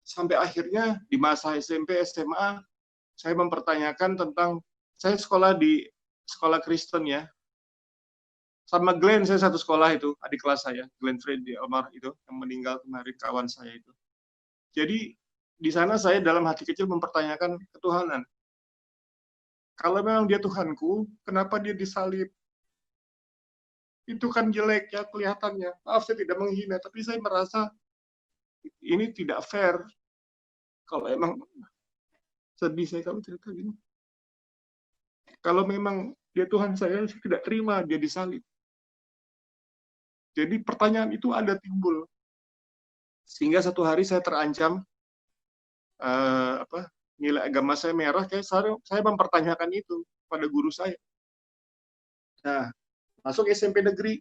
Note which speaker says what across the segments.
Speaker 1: sampai akhirnya di masa SMP, SMA, saya mempertanyakan tentang, saya sekolah di sekolah Kristen ya, sama Glenn saya satu sekolah itu, adik kelas saya, Glenn Freddy Omar itu, yang meninggal kemarin, kawan saya itu. Jadi di sana saya dalam hati kecil mempertanyakan ketuhanan. Kalau memang dia Tuhanku, kenapa dia disalib? Itu kan jelek ya kelihatannya. Maaf saya tidak menghina, tapi saya merasa ini tidak fair. Kalau emang sedih saya kalau cerita gini. Kalau memang dia Tuhan saya tidak terima dia disalib. Jadi pertanyaan itu ada timbul. Sehingga satu hari saya terancam, nilai agama saya merah, kayak saya mempertanyakan itu pada guru saya. Nah, masuk SMP negeri,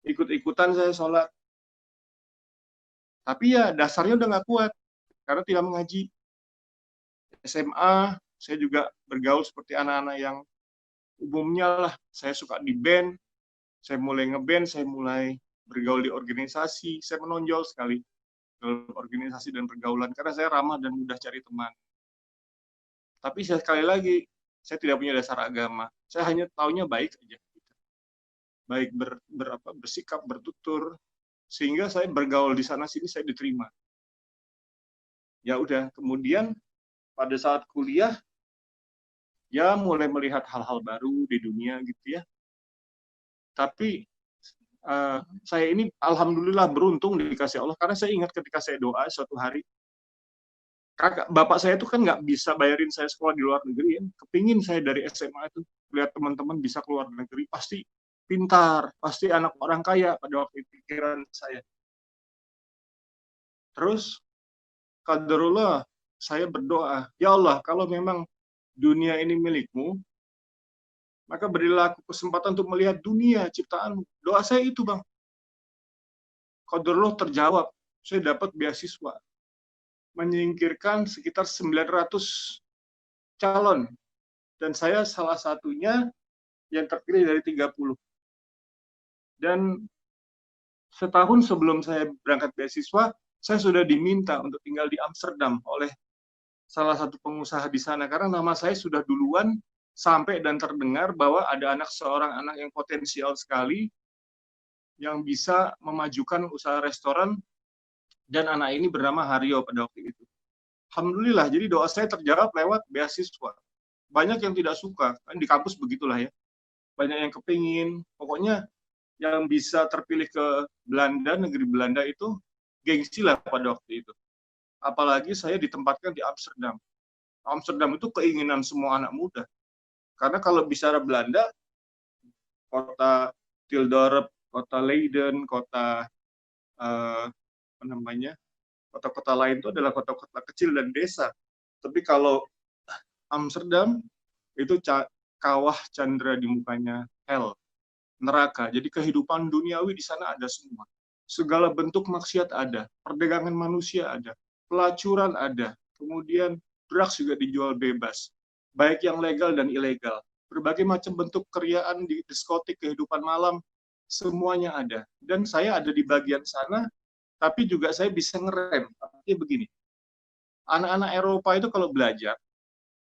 Speaker 1: ikut-ikutan saya sholat. Tapi ya dasarnya udah nggak kuat, karena tidak mengaji. SMA, saya juga bergaul seperti anak-anak yang umumnya lah. Saya suka di band, saya mulai ngeband, saya mulai bergaul di organisasi, saya menonjol sekali dalam organisasi dan pergaulan, karena saya ramah dan mudah cari teman. Tapi sekali lagi, saya tidak punya dasar agama. Saya hanya taunya baik aja. Baik bersikap, bertutur, sehingga saya bergaul di sana-sini, saya diterima. Ya udah, kemudian pada saat kuliah, ya mulai melihat hal-hal baru di dunia gitu ya. Tapi saya ini alhamdulillah beruntung dikasih Allah, karena saya ingat ketika saya doa suatu hari, bapak saya itu kan nggak bisa bayarin saya sekolah di luar negeri ya. Kepingin saya dari SMA itu lihat teman-teman bisa keluar negeri, pasti pintar, pasti anak orang kaya pada waktu itu pikiran saya. Terus qadarullah saya berdoa, ya Allah, kalau memang dunia ini milikmu, maka berilah aku kesempatan untuk melihat dunia ciptaanmu. Doa saya itu, Bang. Qadarullah terjawab, saya dapat beasiswa. Menyingkirkan sekitar 900 calon. Dan saya salah satunya yang terpilih dari 30. Dan setahun sebelum saya berangkat beasiswa, saya sudah diminta untuk tinggal di Amsterdam oleh salah satu pengusaha di sana. Karena nama saya sudah duluan sampai dan terdengar bahwa ada seorang anak yang potensial sekali, yang bisa memajukan usaha restoran, dan anak ini bernama Haryo pada waktu itu. Alhamdulillah, jadi doa saya terjawab lewat beasiswa. Banyak yang tidak suka, kan di kampus begitulah ya. Banyak yang kepingin, pokoknya yang bisa terpilih ke Belanda, negeri Belanda itu gengsi lah pada waktu itu. Apalagi saya ditempatkan di Amsterdam. Amsterdam itu keinginan semua anak muda. Karena kalau bicara Belanda, kota Tilburg, kota Leiden, kota kota-kota lain itu adalah kota-kota kecil dan desa. Tapi kalau Amsterdam itu kawah candra di mukanya hell, neraka. Jadi kehidupan duniawi di sana ada semua. Segala bentuk maksiat ada, perdagangan manusia ada, pelacuran ada, kemudian drugs juga dijual bebas, baik yang legal dan ilegal. Berbagai macam bentuk keriaan di diskotik, kehidupan malam, semuanya ada. Dan saya ada di bagian sana, tapi juga saya bisa ngerem. Artinya begini, anak-anak Eropa itu kalau belajar,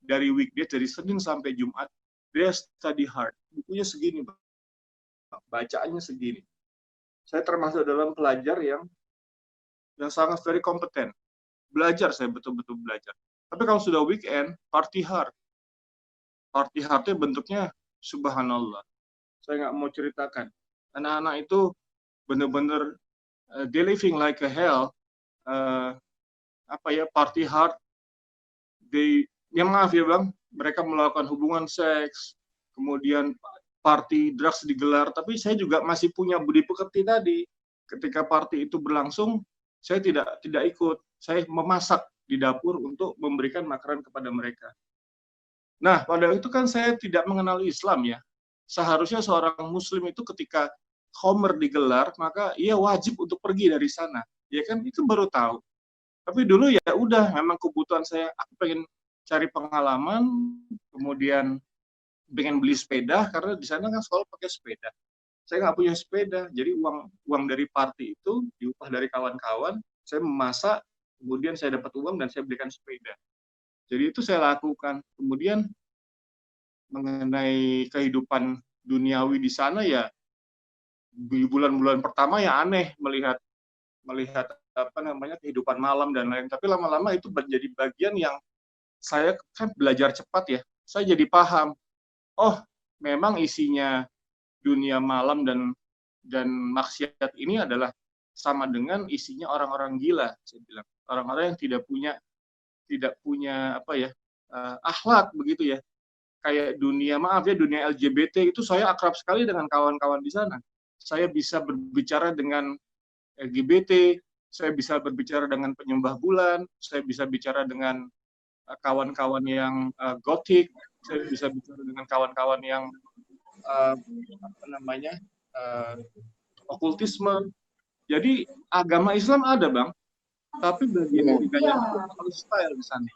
Speaker 1: dari weekday, dari Senin sampai Jumat, dia study hard. Bukunya segini, bacaannya segini. Saya termasuk dalam pelajar yang sangat very kompeten. Belajar, saya betul-betul belajar. Tapi kalau sudah weekend, party hard. Party hardnya bentuknya subhanallah. Saya nggak mau ceritakan. Anak-anak itu benar-benar they living like a hell. Party hard. Maaf ya Bang, mereka melakukan hubungan seks, kemudian party drugs digelar, tapi saya juga masih punya budi pekerti tadi. Ketika party itu berlangsung, saya tidak ikut. Saya memasak di dapur untuk memberikan makanan kepada mereka. Nah, pada itu kan saya tidak mengenal Islam ya. Seharusnya seorang muslim itu ketika Homer digelar, maka ia wajib untuk pergi dari sana. Ya kan, itu baru tahu. Tapi dulu ya udah, memang kebutuhan saya, aku pengen cari pengalaman, kemudian pengen beli sepeda, karena di sana kan sekolah pakai sepeda. Saya nggak punya sepeda, jadi uang dari party itu, diupah dari kawan-kawan, saya memasak, Kemudian saya dapat uang dan saya belikan sepeda. Jadi itu saya lakukan. Kemudian mengenai kehidupan duniawi di sana ya, di bulan-bulan pertama ya aneh melihat melihat apa namanya kehidupan malam dan lain. Tapi lama-lama itu menjadi bagian yang saya kan belajar cepat ya. Saya jadi paham. Oh, memang isinya dunia malam dan maksiat ini adalah sama dengan isinya orang-orang gila, saya bilang. Orang-orang yang tidak punya apa ya, akhlak begitu ya. Kayak dunia, maaf ya, dunia LGBT itu saya akrab sekali dengan kawan-kawan di sana. Saya bisa berbicara dengan LGBT, saya bisa berbicara dengan penyembah bulan, saya bisa bicara dengan kawan-kawan yang gotik, saya bisa bicara dengan kawan-kawan yang apa namanya okultisme. Jadi agama Islam ada, Bang, tapi bagian unikanya itu lifestyle di sana.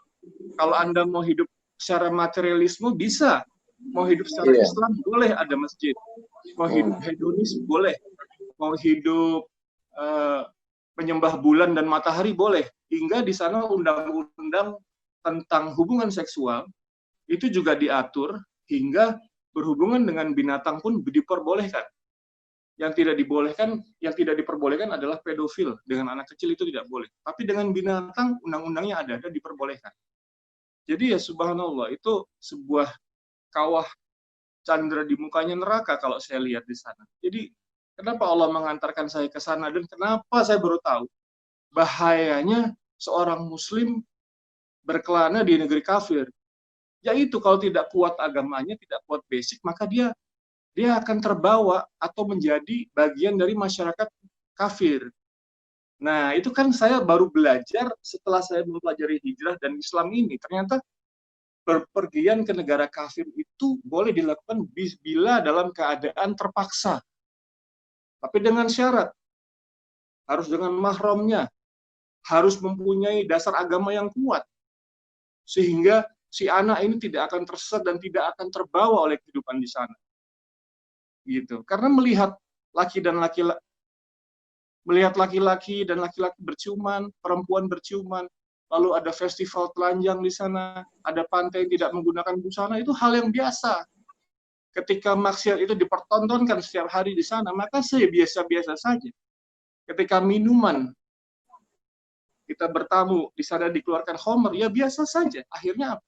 Speaker 1: Kalau Anda mau hidup secara materialisme bisa, mau hidup secara Islam boleh, ada masjid. Mau hidup hedonis boleh, mau hidup penyembah bulan dan matahari boleh. Hingga di sana undang-undang tentang hubungan seksual itu juga diatur hingga berhubungan dengan binatang pun diperbolehkan. Yang tidak diperbolehkan adalah pedofil. Dengan anak kecil itu tidak boleh. Tapi dengan binatang, undang-undangnya ada diperbolehkan. Jadi ya subhanallah, itu sebuah kawah candra di mukanya neraka kalau saya lihat di sana. Jadi kenapa Allah mengantarkan saya ke sana dan kenapa saya baru tahu bahayanya seorang muslim berkelana di negeri kafir. Yaitu kalau tidak kuat agamanya, tidak kuat basic, maka dia akan terbawa atau menjadi bagian dari masyarakat kafir. Nah, itu kan saya baru belajar setelah saya mempelajari hijrah dan Islam ini. Ternyata berpergian ke negara kafir itu boleh dilakukan bila dalam keadaan terpaksa. Tapi dengan syarat, harus dengan mahramnya, harus mempunyai dasar agama yang kuat. Sehingga si anak ini tidak akan tersesat dan tidak akan terbawa oleh kehidupan di sana. Gitu. Karena melihat laki-laki dan laki-laki berciuman, perempuan berciuman, lalu ada festival telanjang di sana, ada pantai yang tidak menggunakan busana, itu hal yang biasa. Ketika maksiat itu dipertontonkan setiap hari di sana, maka saya biasa-biasa saja. Ketika minuman kita bertamu di sana dikeluarkan khamr, ya biasa saja. Akhirnya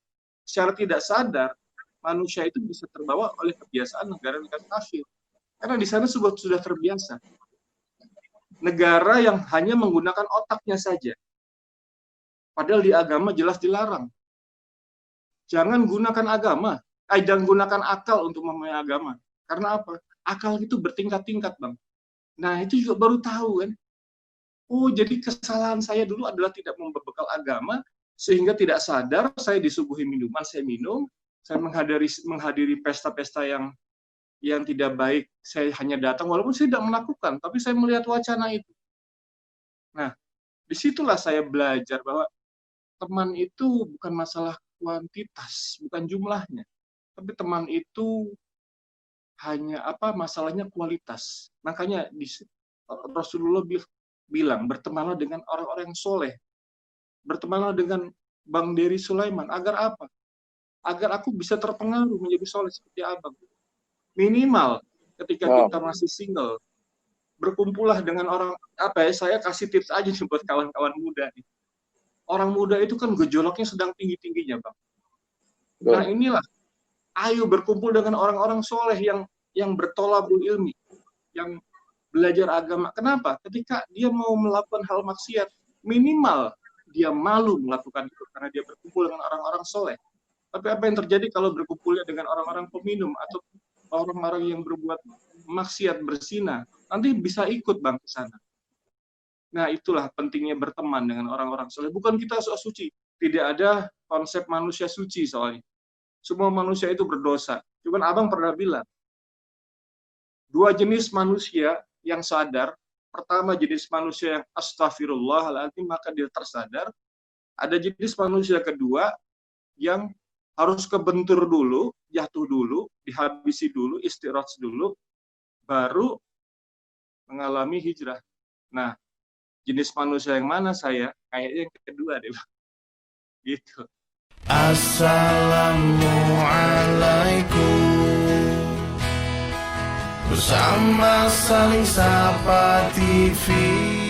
Speaker 1: secara tidak sadar manusia itu bisa terbawa oleh kebiasaan negara-negara kafir. Karena di sana sudah terbiasa. Negara yang hanya menggunakan otaknya saja. Padahal di agama jelas dilarang. Jangan gunakan gunakan akal untuk memahami agama. Karena apa? Akal itu bertingkat-tingkat, Bang. Nah, itu juga baru tahu kan. Oh, jadi kesalahan saya dulu adalah tidak membekal agama, sehingga tidak sadar saya disuguhi minuman, saya minum, saya menghadiri pesta-pesta yang tidak baik, saya hanya datang, walaupun saya tidak melakukan, tapi saya melihat wacana itu. Nah, disitulah saya belajar bahwa teman itu bukan masalah kuantitas, bukan jumlahnya, tapi teman itu hanya masalahnya kualitas. Makanya Rasulullah bilang, bertemanlah dengan orang-orang yang soleh, bertemanlah dengan Bang Dery Sulaiman, agar apa? Agar aku bisa terpengaruh menjadi soleh seperti abang. Minimal ketika kita masih single, berkumpullah dengan orang, saya kasih tips aja nih buat kawan-kawan muda nih. Orang muda itu kan gejolaknya sedang tinggi-tingginya, Bang. Nah, inilah, ayo berkumpul dengan orang-orang soleh yang bertolabul ilmi, yang belajar agama. Kenapa? Ketika dia mau melakukan hal maksiat, minimal dia malu melakukan itu karena dia berkumpul dengan orang-orang soleh. Tapi apa yang terjadi kalau berkumpulnya dengan orang-orang peminum atau orang-orang yang berbuat maksiat, berzina? Nanti bisa ikut, Bang, ke sana. Nah, itulah pentingnya berteman dengan orang-orang soleh. Bukan kita sok suci. Tidak ada konsep manusia suci soalnya. Semua manusia itu berdosa. Cuman abang pernah bilang, dua jenis manusia yang sadar. Pertama, jenis manusia yang astagfirullahaladzim, maka dia tersadar. Ada jenis manusia kedua yang harus kebentur dulu, jatuh dulu, dihabisi dulu, istirahat dulu, baru mengalami hijrah. Nah, jenis manusia yang mana saya? Kayaknya yang kedua deh, Bang. Gitu.
Speaker 2: Assalamualaikum. Bersama Saling Sapa TV.